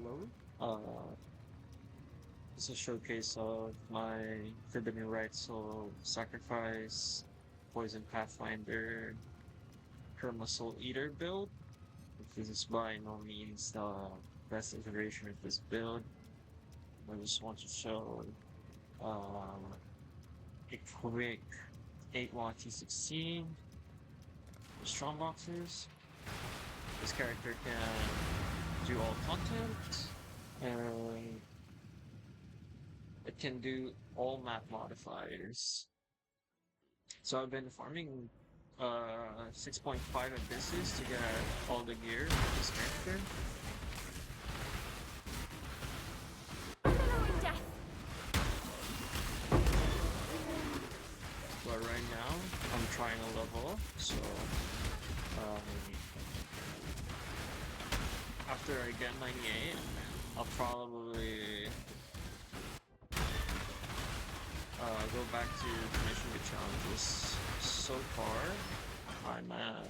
Hello. It's a showcase of my Forbidden Rite Soul Sacrifice, Poison Pathfinder, Perma Soul Eater build. This is by no means the best iteration of this build. I just want to show uh, a quick 8 watt T16 strong boxes. This character can do all content, and it can do all map modifiers. So I've been farming 6.5 abysses to get all the gear of this character. Billowing death. But right now I'm trying to level up, so after I get 98, I'll probably go back to finishing the challenges. So far, I'm at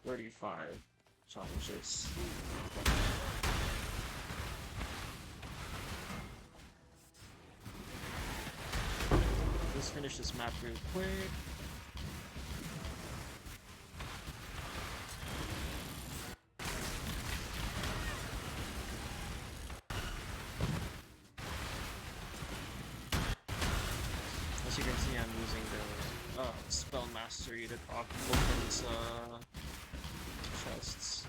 35 challenges. Let's finish this map real quick. As you can see, I'm using the spell mastery that opens chests.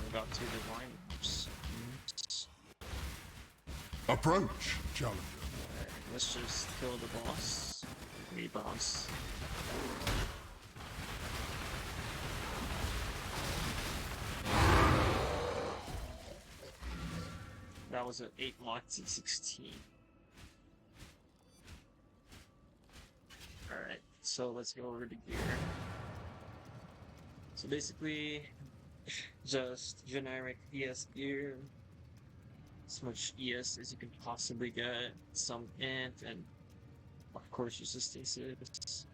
We got 2 divine maps. Approach, challenger. Let's just kill the boss. Me boss. That was an 8 watt T16. Alright, so let's go over to gear. So basically, just generic ES gear. As much ES as you can possibly get. Some int, and of course use the stasis.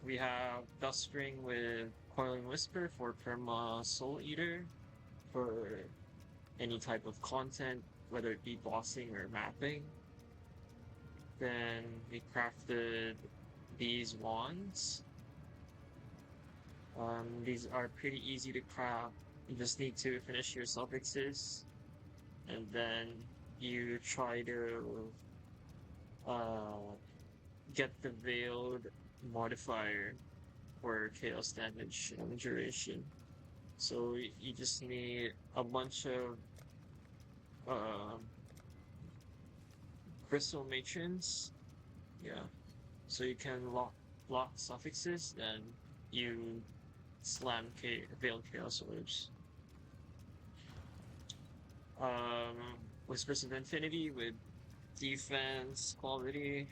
We have Dust Ring with Coiling Whisper for Perma Soul Eater for any type of content, whether it be bossing or mapping. Then we crafted these wands. These are pretty easy to craft. You just need to finish your suffixes, and then you try to get the veiled modifier for chaos damage and duration. So you just need a bunch of crystal matrons, yeah. So you can lock suffixes, then you slam veiled chaos orbs. Whispers of Infinity with defense quality.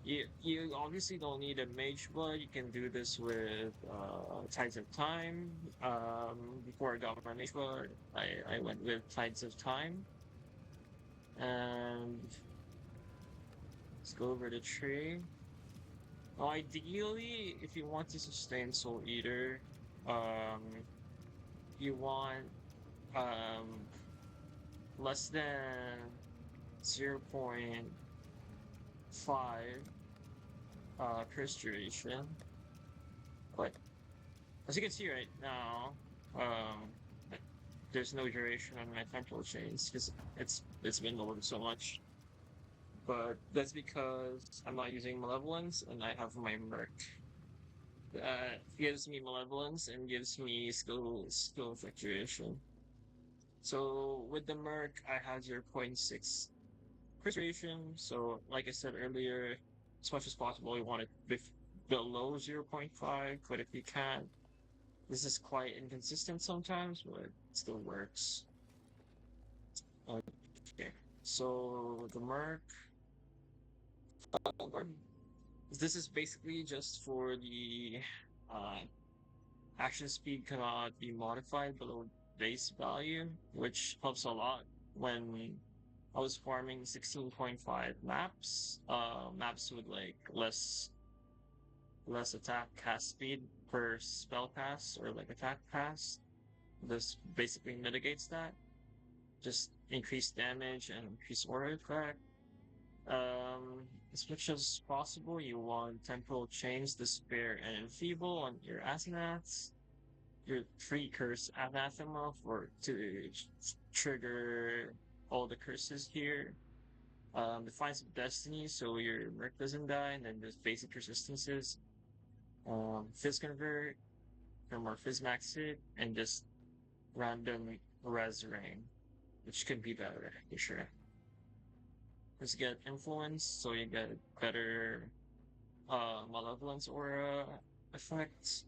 You obviously don't need a mage blood. You can do this with Tides of Time. Before I got my mage blood, I went with Tides of Time. And let's go over the tree. Now, ideally, if you want to sustain Soul Eater, you want less than 0.5 curse duration. But as you can see right now, there's no duration on my temporal chains because it's been lowered so much. But that's because I'm not using Malevolence and I have my Merc. That gives me Malevolence and gives me skill fluctuation. So with the Merc, I have 0.6 duration. So like I said earlier, as much as possible, you want it below 0.5, but if you can't, this is quite inconsistent sometimes, but it still works. Okay, so the Merc. This is basically just for the Uh, Action speed cannot be modified below base value, which helps a lot when I was farming 16.5 maps, maps with like less attack cast speed per spell pass or like attack pass. This basically mitigates that. Just increase damage and increase aura effect. As much as possible, you want Temporal Chains, Despair, and Enfeeble on your Asenaths. Your free curse Anathema for to trigger all the curses here. Defiance of Destiny, so your Merc doesn't die, and then there's basic resistances. Fizz Convert, or more Fizz Max it, and just random Res Ring, which could be better for sure. Just get Influence, so you get better Malevolence Aura effects.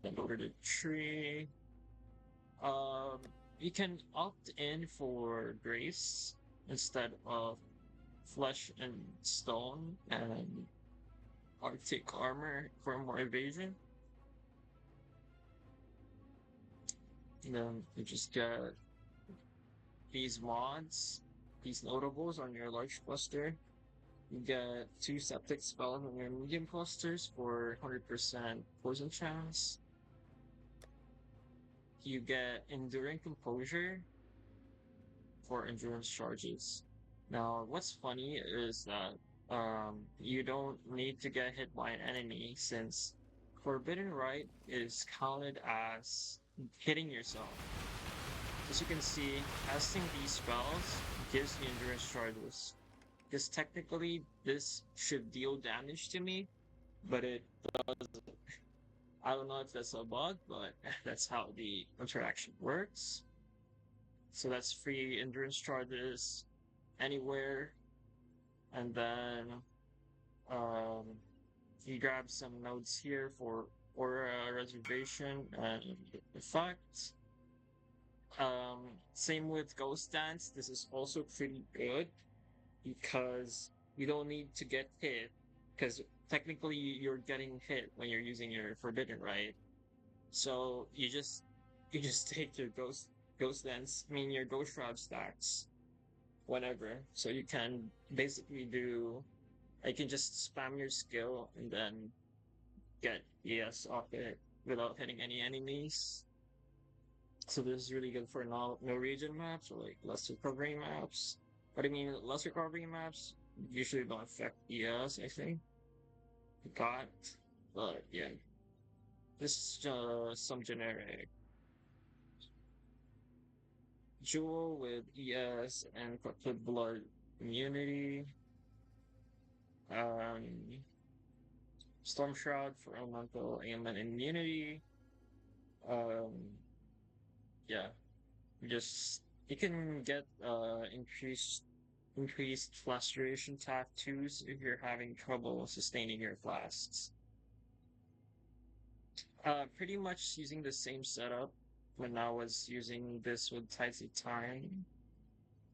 Then over to Tree. Um, you can opt in for Grace instead of Flesh and Stone and Arctic Armor for more evasion. And then you just get these mods, these notables on your large cluster. You get 2 septic spells on your medium clusters for 100% poison chance. You get Enduring Composure for endurance charges. Now, what's funny is that you don't need to get hit by an enemy since Forbidden Rite is counted as hitting yourself. As you can see, casting these spells gives you endurance charges. Because technically, this should deal damage to me, but it doesn't. I don't know if that's a bug, but that's how the interaction works. So that's free endurance charges anywhere. And then um, you grab some nodes here for aura reservation and effects. Same with Ghost Dance. This is also pretty good because you don't need to get hit because technically you're getting hit when you're using your Forbidden, right? So you just take your Ghost Dance, I mean your Ghost Shroud stacks whenever. So you can basically do I can just spam your skill and then get ES off it without hitting any enemies. So this is really good for no region maps or like less recovery maps. But I mean, less recovery maps usually don't affect ES, I think. Got, but yeah, this is just some generic Jewel with ES and Corrupted Blood immunity. Um, Storm Shroud for elemental ailment immunity. Um, yeah, just you can get increased flash duration tattoos if you're having trouble sustaining your flasks. Pretty much using the same setup when I was using this with Tides of Time.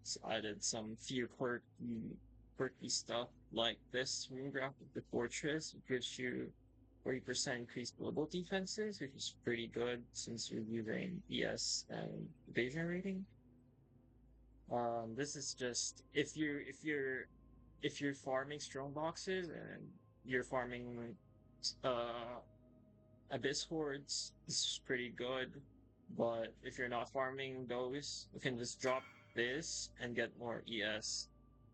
So I did some few quirky stuff like this Moongraph of the Fortress, which gives you 40% increased global defenses, which is pretty good since you're using ES and evasion rating. This is just if you're farming strong boxes and you're farming uh abyss hordes, this is pretty good. But if you're not farming those, you can just drop this and get more ES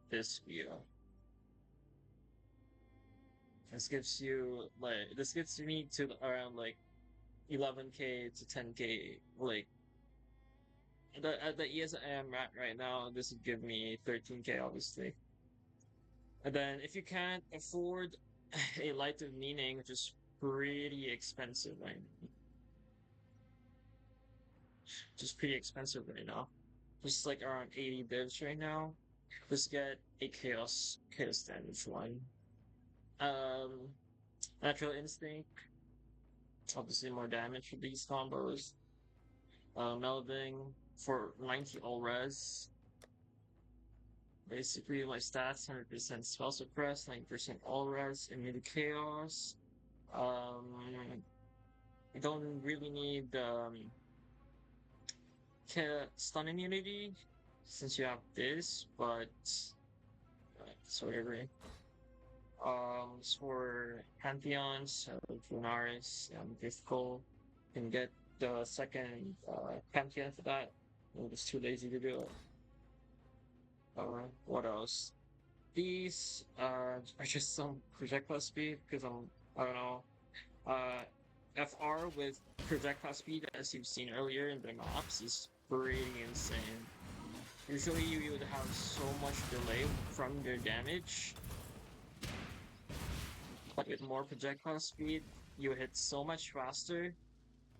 this view. This gets me to around like 11k to 10k. Like at the ES I am at right now, this would give me 13k obviously. And then if you can't afford a Light of Meaning, which is pretty expensive right now. Just like around 80 bits right now. Just get a chaos damage one. Um, Natural Instinct, obviously more damage for these combos. Melding for 90 all res. Basically, my stats 100% spell suppress, 90% all res, immune to chaos. You don't really need stun immunity since you have this, but whatever. For Pantheons, Lunaris, Difficult, can get the second Pantheon for that. I'm just too lazy to do it. What else? These are just some projectile speed because I don't know. Uh, FR with projectile speed, as you've seen earlier in the maps, is pretty insane. Usually you would have so much delay from your damage, but with more projectile speed, you hit so much faster,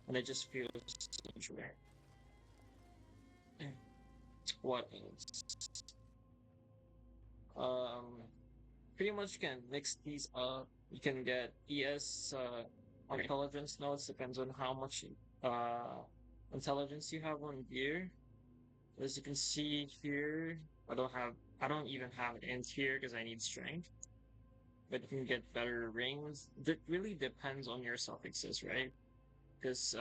and it just feels easier. What else? Um, Pretty much can mix these up. You can get ES on intelligence nodes, depends on how much uh intelligence you have on gear. As you can see here, I don't even have it in here because I need strength. But you can get better rings. That really depends on your suffixes, right? Because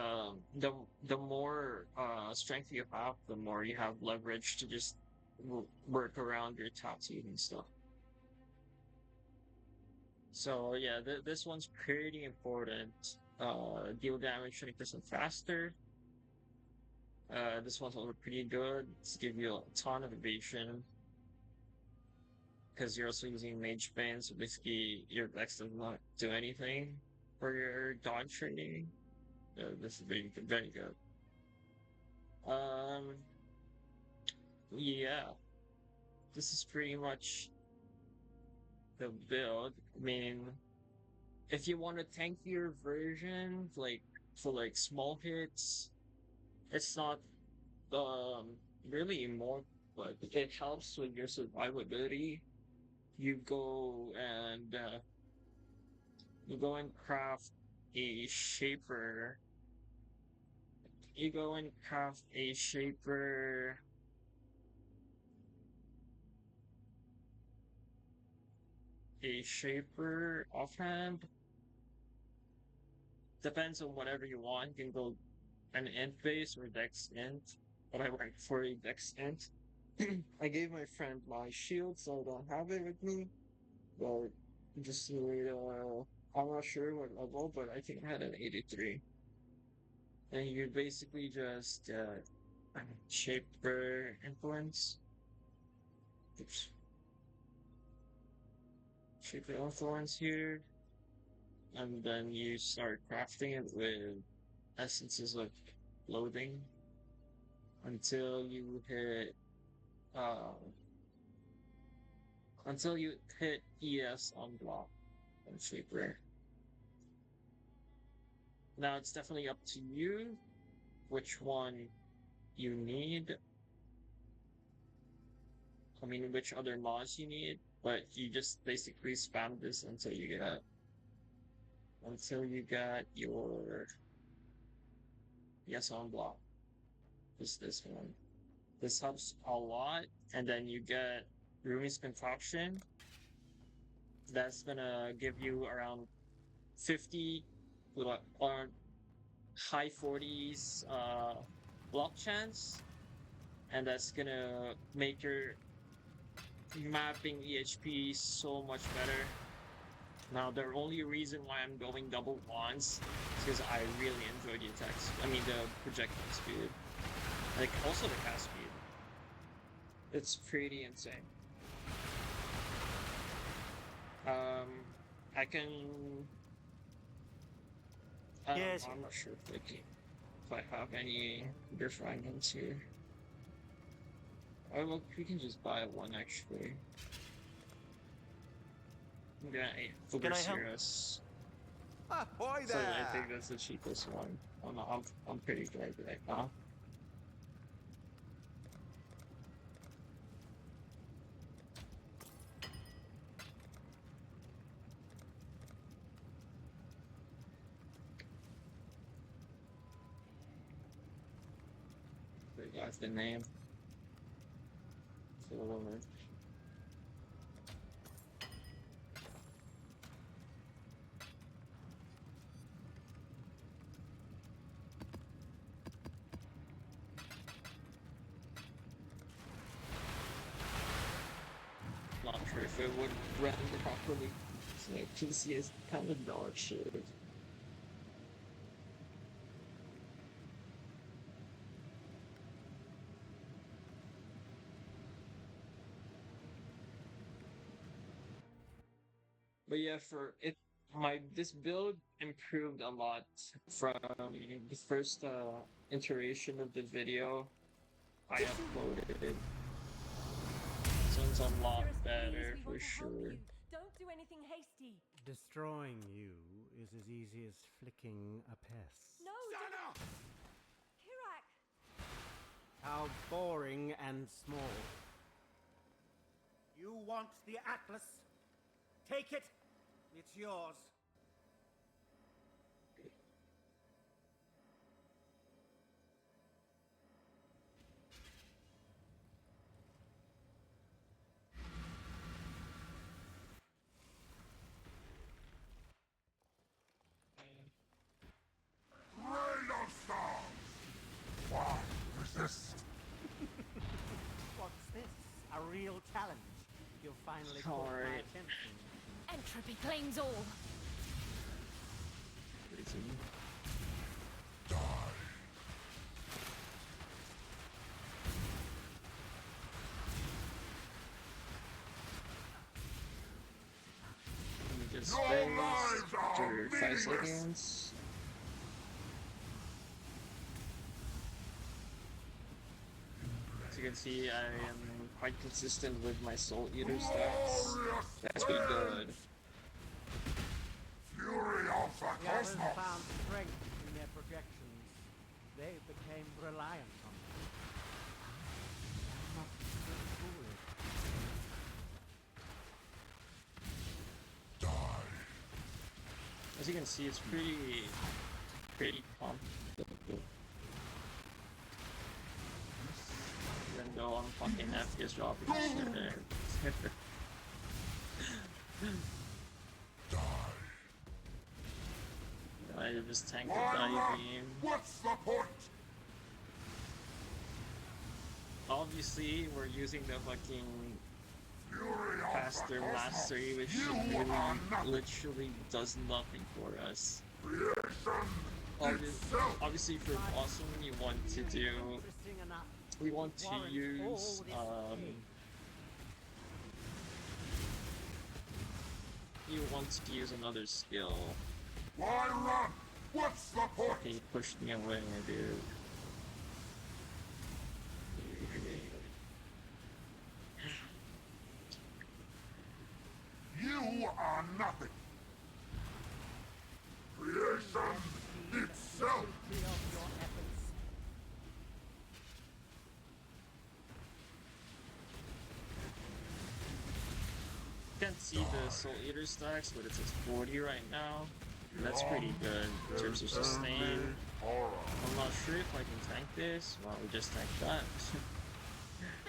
the more strength you have, the more you have leverage to just work around your tattoo and stuff. So yeah, this one's pretty important. Deal damage 20% faster. This one's also pretty good. It's give you a ton of evasion because you're also using Mage Bane, so basically your Dex does not do anything for your dodge training. This is very good, very good. Um, yeah, this is pretty much the build. I mean, if you want a tankier version, like for like small hits, it's not um really more, but it helps with your survivability. You go and you go and craft a shaper. You go and craft a shaper offhand. Depends on whatever you want. You can go an int base or dex int, but I went for a dex int. I gave my friend my shield, so I don't have it with me. But just need, I'm not sure what level, but I think I had an 83. And you basically just shape for influence. Oops. Shape the influence here. And then you start crafting it with essences of loathing until you hit um ES on block and shaper. Now it's definitely up to you which one you need. I mean, which other mods you need, but you just basically spam this until you got your yes on block. Just this one. This helps a lot, and then you get Rumi's concoction. That's gonna give you around 50 or high 40s block chance, and that's gonna make your mapping EHP so much better. Now, the only reason why I'm going double wands is because I really enjoy the attacks. I mean, the projectile speed. Like, also the cast speed. It's pretty insane. Um, I can... Yes. I'm not sure if I have any refinements here. Oh, well, we can just buy one, actually. Yeah, Can I help? Serious. Ahoy So there! I think that's the cheapest one. I'm pretty glad right now. That's the name. So, if it would run properly. So my PC is kind of dog shit. But yeah, for it, this build improved a lot from the first iteration of the video I uploaded. So it's a lot better for sure. Don't do anything hasty. Destroying you is as easy as flicking a pest. No, Kirak! How boring and small. You want the Atlas? Take it. It's yours. Rain of stars! Why resist? What's this? A real challenge? You'll finally caught my Alright. attention. Entropy claims all. Die. Just Your space lives are after 5 meaningless. seconds. As you can see, I am quite consistent with my Soul Eater stats. Glorious That's pretty good. Fury of the The others cosmos! found strength in their projections. They became reliant on them. I must be foolish. Die. As you can see, it's pretty complicated. Even though I'm fucking FPS dropping shit there. Die. I just tanked the Why dive run? beam. What's the point? Obviously, we're using the fucking Fury of faster the cosmos! mastery, which You really, are nothing. literally does nothing for us. Creation itself! Obviously, for awesome, you want to do. Interesting enough. We want to Warrant use all this hate. you want to use another skill. Why run? What's the point? Okay, you pushed me away, dude. You are nothing. Creation itself! Guilty of your efforts. You can't see the Soul Eater stacks, but it's at 40 right now. And that's pretty good in terms of sustain. Horror. I'm not sure if I can tank this. Well, we just tanked that.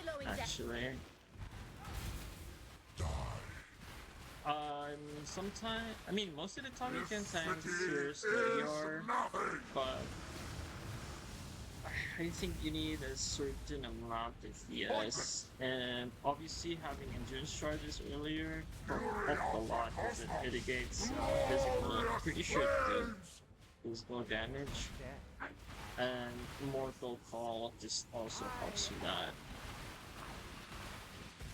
Billowing death. Actually. Die. Sometimes, I mean, most of the time you can This tank city your is Steadier, nothing. but I think you need a certain amount of FPS, and obviously having endurance charges earlier helped a lot because it mitigates physical, pretty sure it did physical damage, and Mortal Call just also helps with that.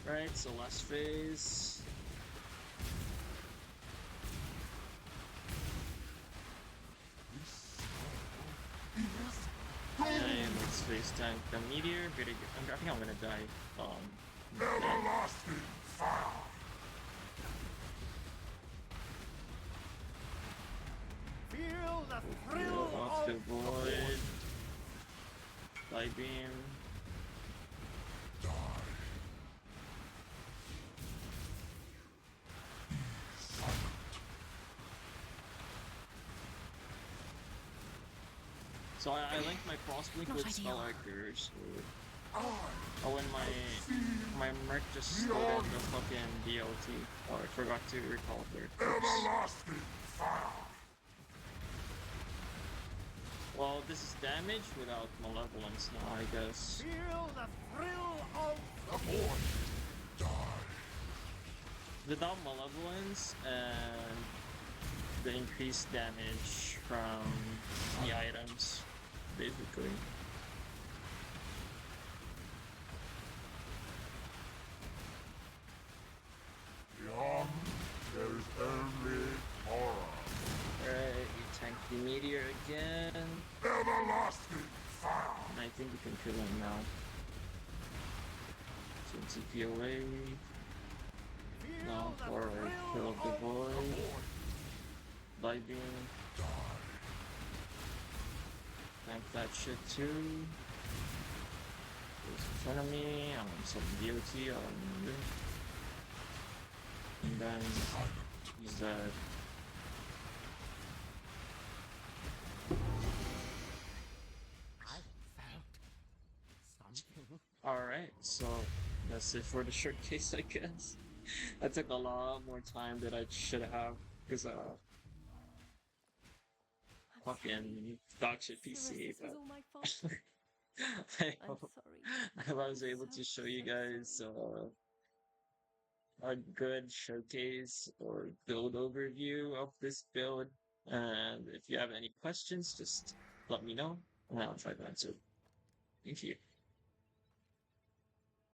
Right, so last phase. And let's face tank the meteor. I think I'm gonna die. Everlasting fire. Feel the thrill Off the of void. Light beam. Die. So I link my crossblink Not with ideal. spell archers. I Oh, and my merc just started the fucking DLT. Oh, I forgot to recall there. everlasting fire. Well, this is damage without malevolence now, I guess. feel the thrill of The void. Die. without malevolence and the increased damage from the items, basically. Beyond, there is only horror. Alright, you tank the meteor again. Everlasting fire. And I think you can kill him now. So TP away. No, or kill up the void. Lightning. Tank that shit too. There's in front of me. I'm on some DOT. I'll remember. And then use that. I felt something. Alright, so that's it for the short case, I guess. That took a lot more time than I should have, because fucking dog shit PC, This was but all my fault. I I'm hope sorry. I was able to show you guys a good showcase or build overview of this build. And if you have any questions, just let me know and I'll try to answer. Thank you.